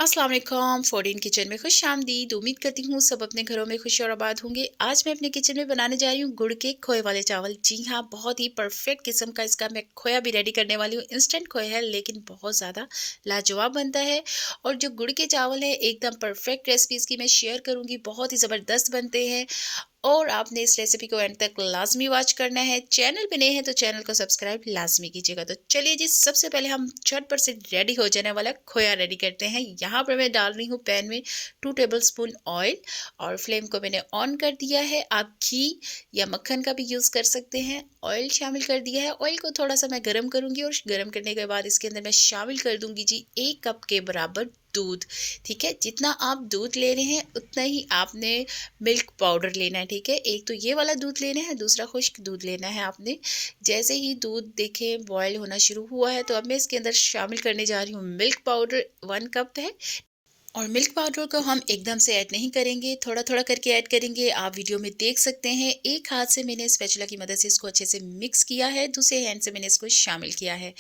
अस्सलाम वालेकुम foreign kitchen में खुश आमदीद। उम्मीद करती हूँ सब अपने घरों में खुश और आबाद होंगे। आज मैं अपने किचन में बनाने जा रही हूँ गुड़ के खोए वाले चावल। जी हाँ, बहुत ही परफेक्ट किस्म का इसका मैं खोया भी रेडी करने वाली हूँ। इंस्टेंट खोया है लेकिन बहुत ज़्यादा लाजवाब बनता है। और जो गुड़ के चावल है एकदम परफेक्ट रेसिपी इसकी मैं शेयर करूँगी, बहुत ही ज़बरदस्त बनते हैं। और आपने इस रेसिपी को एंड तक लाजमी वॉच करना है। चैनल पे नए हैं तो चैनल को सब्सक्राइब लाजमी कीजिएगा। तो चलिए जी, सबसे पहले हम झटपट से रेडी हो जाने वाला खोया रेडी करते हैं। यहाँ पर मैं डाल रही हूँ पैन में 2 टेबलस्पून ऑयल और फ्लेम को मैंने ऑन कर दिया है। आप घी या मक्खन का भी यूज़ कर सकते हैं। ऑयल शामिल कर दिया है। ऑयल को थोड़ा सा मैं गर्म करूँगी और गर्म करने के बाद इसके अंदर मैं शामिल कर दूँगी जी 1 कप के बराबर दूध। ठीक है, जितना आप दूध ले रहे हैं उतना ही आपने मिल्क पाउडर लेना है। ठीक है, एक तो ये वाला दूध लेना है, दूसरा खुश्क दूध लेना है आपने। जैसे ही दूध देखें बॉयल होना शुरू हुआ है तो अब मैं इसके अंदर शामिल करने जा रही हूँ मिल्क पाउडर। 1 कप है और मिल्क पाउडर को हम एकदम से ऐड नहीं करेंगे, थोड़ा थोड़ा करके ऐड करेंगे। आप वीडियो में देख सकते हैं एक हाथ से मैंने स्पैचुला की मदद से इसको अच्छे से मिक्स किया है, दूसरे हैंड से मैंने इसको शामिल किया है।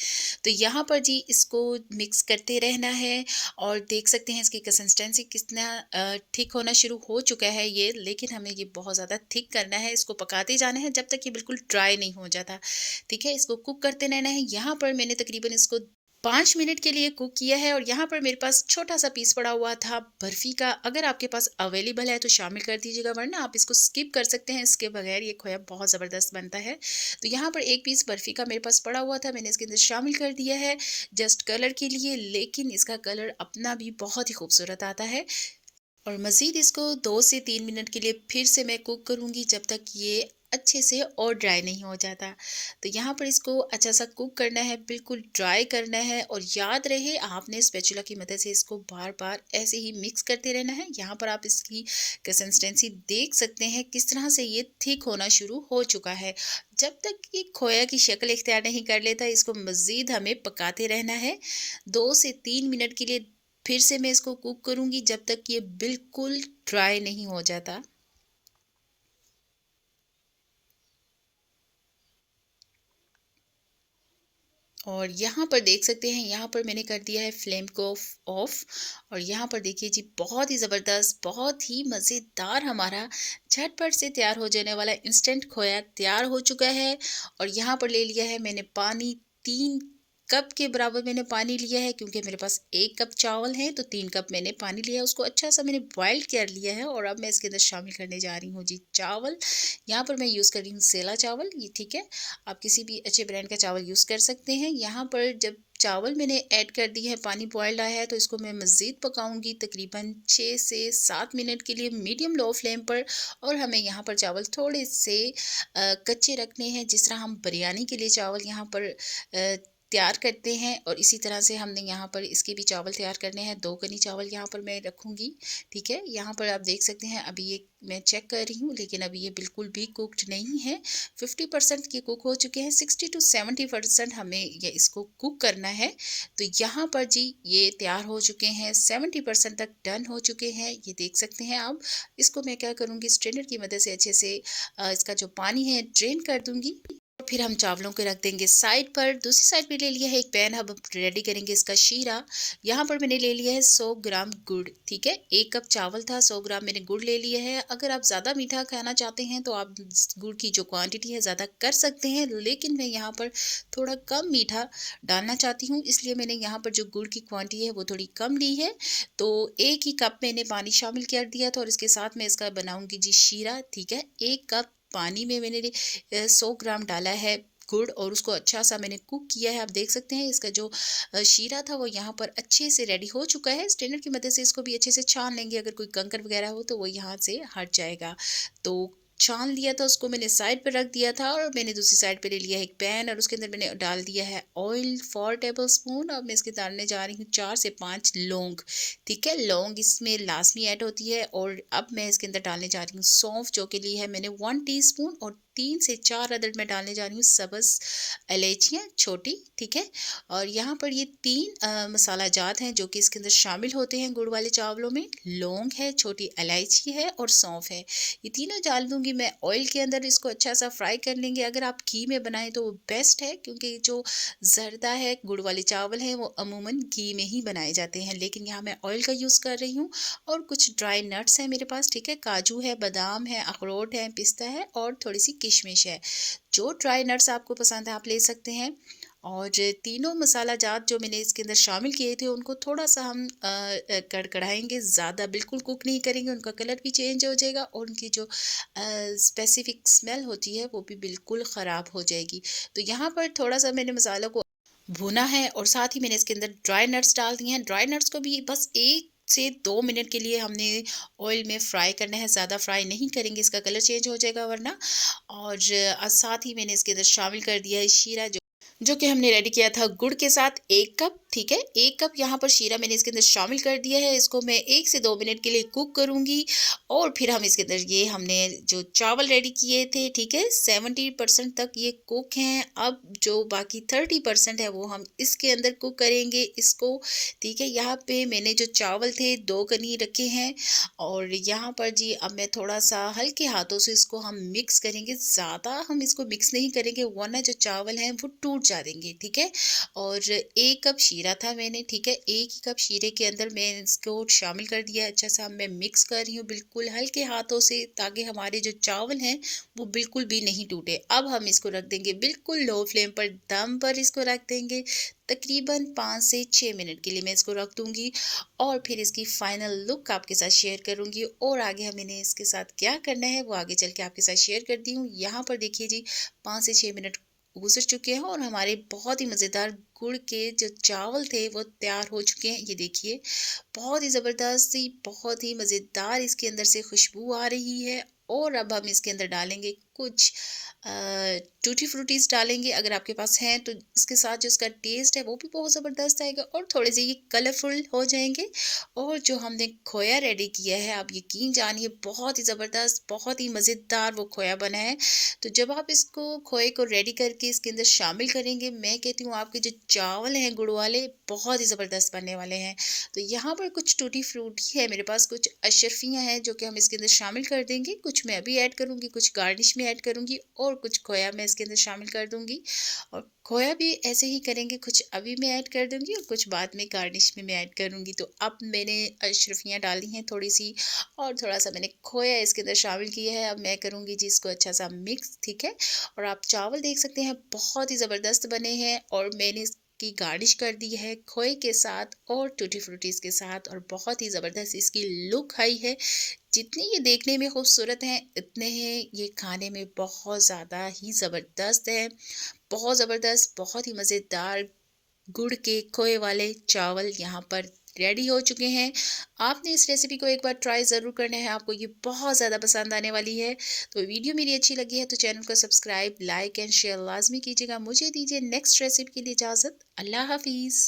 तो यहाँ पर जी इसको मिक्स करते रहना है। और देख सकते हैं इसकी कंसिस्टेंसी कितना थिक होना शुरू हो चुका है ये, लेकिन हमें ये बहुत ज़्यादा थिक करना है। इसको पकाते जाना है जब तक ये बिल्कुल ड्राई नहीं हो जाता। ठीक है, इसको कुक करते रहना है। यहाँ पर मैंने तकरीबन इसको 5 मिनट के लिए कुक किया है। और यहाँ पर मेरे पास छोटा सा पीस पड़ा हुआ था बर्फ़ी का। अगर आपके पास अवेलेबल है तो शामिल कर दीजिएगा, वरना आप इसको स्किप कर सकते हैं। इसके बगैर ये खोया बहुत ज़बरदस्त बनता है। तो यहाँ पर एक पीस बर्फ़ी का मेरे पास पड़ा हुआ था, मैंने इसके अंदर शामिल कर दिया है जस्ट कलर के लिए, लेकिन इसका कलर अपना भी बहुत ही खूबसूरत आता है। और मज़ीद इसको 2 से 3 मिनट के लिए फिर से मैं कुक करूँगी जब तक ये अच्छे से और ड्राई नहीं हो जाता। तो यहाँ पर इसको अच्छा सा कुक करना है, बिल्कुल ड्राई करना है। और याद रहे आपने स्पैचुला की मदद से इसको बार-बार ऐसे ही मिक्स करते रहना है। यहाँ पर आप इसकी कंसिस्टेंसी देख सकते हैं किस तरह से ये थिक होना शुरू हो चुका है। जब तक ये खोया की शक्ल इख्तियार नहीं कर लेता इसको मज़ीद हमें पकाते रहना है। 2 से 3 मिनट के लिए फिर से मैं इसको कुक करूँगी जब तक ये बिल्कुल ड्राई नहीं हो जाता। और यहाँ पर देख सकते हैं, यहाँ पर मैंने कर दिया है फ्लेम को ऑफ। और यहाँ पर देखिए जी, बहुत ही ज़बरदस्त, बहुत ही मज़ेदार हमारा झटपट से तैयार हो जाने वाला इंस्टेंट खोया तैयार हो चुका है। और यहाँ पर ले लिया है मैंने पानी, 3 कप के बराबर मैंने पानी लिया है, क्योंकि मेरे पास 1 कप चावल है तो 3 कप मैंने पानी लिया है। उसको अच्छा सा मैंने बॉयल कर लिया है और अब मैं इसके अंदर शामिल करने जा रही हूँ जी चावल। यहाँ पर मैं यूज़ कर रही हूँ सेला चावल, ये ठीक है। आप किसी भी अच्छे ब्रांड का चावल यूज़ कर सकते हैं। यहाँ पर जब चावल मैंने ऐड कर दी है, पानी बॉयल आया है, तो इसको मैं मज़ीद पकाऊंगी तकरीबन 6 से 7 मिनट के लिए मीडियम लो फ्लेम पर। और हमें यहाँ पर चावल थोड़े से कच्चे रखने हैं, जिस तरह हम बिरयानी के लिए चावल यहाँ पर तैयार करते हैं। और इसी तरह से हमने यहाँ पर इसके भी चावल तैयार करने हैं। 2 कनी चावल यहाँ पर मैं रखूँगी। ठीक है, यहाँ पर आप देख सकते हैं अभी ये मैं चेक कर रही हूँ, लेकिन अभी ये बिल्कुल भी कुक्ड नहीं है। 50% ये कुक हो चुके हैं, 60 टू 70% हमें ये इसको कुक करना है। तो यहाँ पर जी ये तैयार हो चुके हैं, 70% तक डन हो चुके हैं, ये देख सकते हैं आप। इसको मैं क्या करूँगी, स्ट्रेनर की मदद से अच्छे से इसका जो पानी है ड्रेन कर दूँगी। और फिर हम चावलों को रख देंगे साइड पर। दूसरी साइड पे ले लिया है एक पैन, अब रेडी करेंगे इसका शीरा। यहाँ पर मैंने ले लिया है 100 ग्राम गुड़। ठीक है, 1 कप चावल था, 100 ग्राम मैंने गुड़ ले लिया है। अगर आप ज़्यादा मीठा खाना चाहते हैं तो आप गुड़ की जो क्वांटिटी है ज़्यादा कर सकते हैं, लेकिन मैं यहाँ पर थोड़ा कम मीठा डालना चाहती हूँ, इसलिए मैंने यहाँ पर जो गुड़ की क्वांटिटी है वो थोड़ी कम ली है। तो 1 ही कप मैंने पानी शामिल कर दिया था और इसके साथ मैं इसका बनाऊँगी जी शीरा। ठीक है, 1 कप पानी में मैंने 100 ग्राम डाला है गुड़ और उसको अच्छा सा मैंने कुक किया है। आप देख सकते हैं इसका जो शीरा था वो यहाँ पर अच्छे से रेडी हो चुका है। स्ट्रेनर की मदद से इसको भी अच्छे से छान लेंगे, अगर कोई कंकर वगैरह हो तो वो यहाँ से हट जाएगा। तो छान लिया था, उसको मैंने साइड पर रख दिया था। और मैंने दूसरी साइड पे ले लिया है एक पैन और उसके अंदर मैंने डाल दिया है ऑयल 4 टेबलस्पून। अब मैं इसके डालने जा रही हूँ 4 से 5 लौंग। ठीक है, लौंग इसमें लाजमी ऐड होती है। और अब मैं इसके अंदर डालने जा रही हूँ सौंफ, जो के लिए है मैंने 1 टीस्पून। और 3 से 4 अदद मैं डालने जा रही हूँ सब्ज़ इलायचियाँ छोटी, ठीक है। और यहाँ पर ये 3 मसाला जात हैं जो कि इसके अंदर शामिल होते हैं गुड़ वाले चावलों में। लौंग है, छोटी इलायची है और सौंफ है। ये तीनों डाल दूँगी मैं ऑयल के अंदर, इसको अच्छा सा फ्राई कर लेंगे। अगर आप घी में बनाएँ तो वो बेस्ट है, क्योंकि जो ज़र्दा है, गुड़ वाले चावल हैं, वो अमूमन घी में ही बनाए जाते हैं, लेकिन यहाँ मैं ऑयल का यूज़ कर रही हूँ। और कुछ ड्राई नट्स हैं मेरे पास, ठीक है। काजू है, बादाम है, अखरोट है, पिस्ता है और थोड़ी-सी किशमिश है। जो ड्राई नट्स आपको पसंद है आप ले सकते हैं। और तीनों मसाला जात जो मैंने इसके अंदर शामिल किए थे उनको थोड़ा-सा हम कड़कड़ाएँगे, ज़्यादा बिल्कुल कुक नहीं करेंगे, उनका कलर भी चेंज हो जाएगा और उनकी जो स्पेसिफ़िक स्मेल होती है वो भी बिल्कुल ख़राब हो जाएगी। तो यहाँ पर थोड़ा-सा मैंने मसालों को भुना है और साथ ही मैंने इसके अंदर ड्राई नट्स डाल दिए हैं। ड्राई नट्स को भी बस 1 से 2 मिनट के लिए हमने ऑयल में फ्राई करना है, ज़्यादा फ्राई नहीं करेंगे, इसका कलर चेंज हो जाएगा वरना। और साथ ही मैंने इसके अंदर शामिल कर दिया है शीरा, जो कि हमने रेडी किया था गुड़ के साथ 1 कप, ठीक है। 1 कप यहाँ पर शीरा मैंने इसके अंदर शामिल कर दिया है। इसको मैं 1 से 2 मिनट के लिए कुक करूँगी और फिर हम इसके अंदर ये हमने जो चावल रेडी किए थे, ठीक है, 70% तक ये कुक हैं। अब जो बाकी 30% है वो हम इसके अंदर कुक करेंगे इसको, ठीक है। यहाँ पे मैंने जो चावल थे 2 कनी रखे हैं और यहाँ पर जी अब मैं थोड़ा-सा हल्के हाथों से इसको हम मिक्स करेंगे। ज़्यादा हम इसको मिक्स नहीं करेंगे वरना जो चावल हैं वो टूट जाएँगे, ठीक है। और 1 कप शीरा था मैंने, ठीक है, 1 ही कप शीरे के अंदर मैं इसको शामिल कर दिया। अच्छा सा मैं मिक्स कर रही हूँ बिल्कुल हल्के हाथों से, ताकि हमारे जो चावल हैं वो बिल्कुल भी नहीं टूटे। अब हम इसको रख देंगे बिल्कुल लो फ्लेम पर, दम पर इसको रख देंगे। तकरीबन 5 से 6 मिनट के लिए मैं इसको रख दूँगी और फिर इसकी फाइनल लुक आपके साथ शेयर करूँगी। और आगे मैंने इसके साथ क्या करना है वो आगे चल के आपके साथ शेयर करती हूँ। यहाँ पर देखिए जी 5 से 6 मिनट गुज़र चुके हैं और हमारे बहुत ही मज़ेदार गुड़ के जो चावल थे वो तैयार हो चुके हैं। ये देखिए बहुत ही ज़बरदस्त सी, बहुत ही मज़ेदार इसके अंदर से खुशबू आ रही है। और अब हम इसके अंदर डालेंगे कुछ टूटी फ्रूटीज़ डालेंगे, अगर आपके पास हैं तो इसके साथ जो इसका टेस्ट है वो भी बहुत ज़बरदस्त आएगा और थोड़े से ये कलरफुल हो जाएंगे। और जो हमने खोया रेडी किया है, आप यकीन जानिए बहुत ही ज़बरदस्त, बहुत ही मज़ेदार वो खोया बना है। तो जब आप इसको खोए को रेडी करके इसके अंदर शामिल करेंगे, मैं कहती हूँ आपके जो चावल हैं गुड़ वाले बहुत ही ज़बरदस्त बनने वाले हैं। तो यहाँ पर कुछ टूटी फ्रूटी है मेरे पास, कुछ अशरफियाँ हैं जो कि हम इसके अंदर शामिल कर देंगे। कुछ मैं अभी ऐड करूँगी, कुछ गार्निश में ऐड करूँगी और कुछ खोया मैं इसके अंदर शामिल कर दूँगी। और खोया भी ऐसे ही करेंगे, कुछ अभी मैं ऐड कर दूँगी और कुछ बाद में गार्निश में मैं ऐड करूँगी। तो अब मैंने अशरफियाँ डाली हैं थोड़ी-सी और थोड़ा-सा मैंने खोया इसके अंदर शामिल किया है। अब मैं करूँगी जी इसको अच्छा-सा मिक्स, ठीक है। और आप चावल देख सकते हैं बहुत ही ज़बरदस्त बने हैं और मैंने की गार्निश कर दी है खोए के साथ और टूटी फ्रूटीज़ के साथ और बहुत ही ज़बरदस्त इसकी लुक आई है। जितने ये देखने में खूबसूरत हैं इतने हैं ये खाने में बहुत ज़्यादा ही ज़बरदस्त हैं। बहुत ज़बरदस्त, बहुत ही मज़ेदार गुड़ के खोए वाले चावल यहाँ पर रेडी हो चुके हैं। आपने इस रेसिपी को एक बार ट्राई ज़रूर करना है, आपको ये बहुत ज़्यादा पसंद आने वाली है। तो वीडियो मेरी अच्छी लगी है तो चैनल को सब्सक्राइब, लाइक एंड शेयर लाज़मी कीजिएगा। मुझे दीजिए नेक्स्ट रेसिपी के लिए इजाज़त। अल्लाह हाफ़िज़।